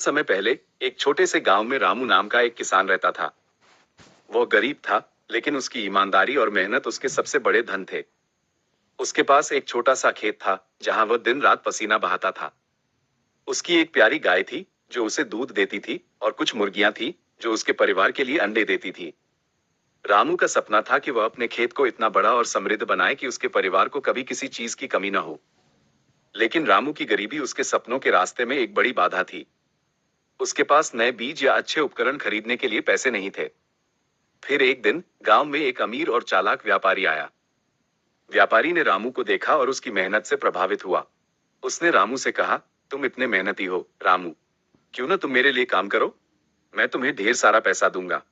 समय पहले एक छोटे से गांव में रामू नाम का एक किसान रहता था। वो गरीब था, लेकिन उसकी ईमानदारी और मेहनत उसके सबसे बड़े धन थे। उसके पास एक छोटा सा खेत था, जहां वह दिन रात पसीना बहाता था। उसकी एक प्यारी गाय थी, जो उसे दूध देती थी, और कुछ मुर्गियां थी, जो उसके परिवार के लिए अंडे देती थी। रामू का सपना था कि वह अपने खेत को इतना बड़ा और समृद्ध बनाए कि उसके परिवार को कभी किसी चीज की कमी न हो। लेकिन रामू की गरीबी उसके सपनों के रास्ते में एक बड़ी बाधा थी। उसके पास नए बीज या अच्छे उपकरण खरीदने के लिए पैसे नहीं थे। फिर एक दिन गांव में एक अमीर और चालाक व्यापारी आया। व्यापारी ने रामू को देखा और उसकी मेहनत से प्रभावित हुआ। उसने रामू से कहा, तुम इतने मेहनती हो रामू, क्यों ना तुम मेरे लिए काम करो, मैं तुम्हें ढेर सारा पैसा दूंगा।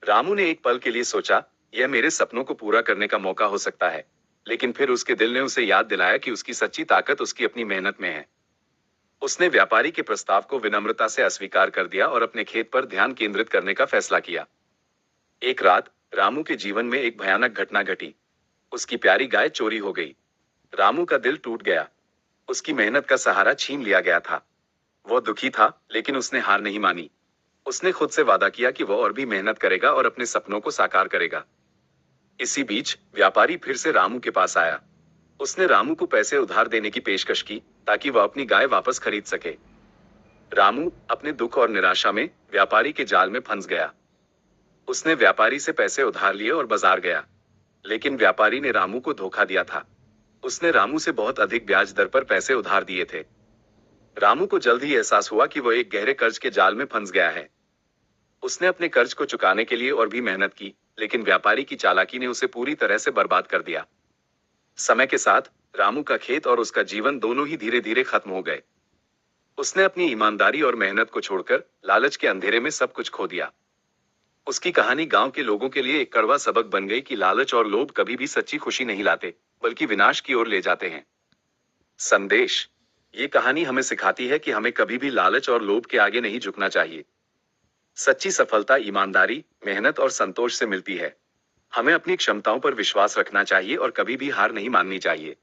रामू ने एक पल के लिए सोचा, यह मेरे सपनों को पूरा करने का मौका हो सकता है। लेकिन फिर उसके दिल ने उसे याद दिलाया कि उसकी सच्ची ताकत उसकी अपनी मेहनत में है। उसने व्यापारी के प्रस्ताव को विनम्रता से अस्वीकार कर दिया और अपने खेत पर ध्यान केंद्रित करने का फैसला किया। एक रात रामू के जीवन में एक भयानक घटना घटी। उसकी प्यारी गाय चोरी हो गई। रामू का दिल टूट गया। उसकी मेहनत का सहारा छीन लिया गया था। वह दुखी था, लेकिन उसने हार नहीं मानी। उसने खुद से वादा किया कि वह और भी मेहनत करेगा और अपने सपनों को साकार करेगा। इसी बीच व्यापारी फिर से रामू के पास आया। उसने रामू को पैसे उधार देने की पेशकश की, ताकि वह अपनी गाय वापस खरीद सके। रामू अपने दुख और निराशा में व्यापारी के जाल में फंस गया। उसने व्यापारी से पैसे उधार लिए और बाजार गया। लेकिन व्यापारी ने रामू को धोखा दिया था। उसने रामू से बहुत अधिक ब्याज दर पर पैसे उधार दिए थे। रामू को जल्द ही एहसास हुआ कि वह एक गहरे कर्ज के जाल में फंस गया है। उसने अपने कर्ज को चुकाने के लिए और भी मेहनत की, लेकिन व्यापारी की चालाकी ने उसे पूरी तरह से बर्बाद कर दिया। समय के साथ रामू का खेत और उसका जीवन दोनों ही धीरे धीरे खत्म हो गए। उसने अपनी ईमानदारी और मेहनत को छोड़कर लालच के अंधेरे में सब कुछ खो दिया। उसकी कहानी गांव के लोगों के लिए एक कड़वा सबक बन गई कि लालच और लोभ कभी भी सच्ची खुशी नहीं लाते, बल्कि विनाश की ओर ले जाते हैं। संदेश: ये कहानी हमें सिखाती है कि हमें कभी भी लालच और लोभ के आगे नहीं झुकना चाहिए। सच्ची सफलता ईमानदारी, मेहनत और संतोष से मिलती है। हमें अपनी क्षमताओं पर विश्वास रखना चाहिए और कभी भी हार नहीं माननी चाहिए।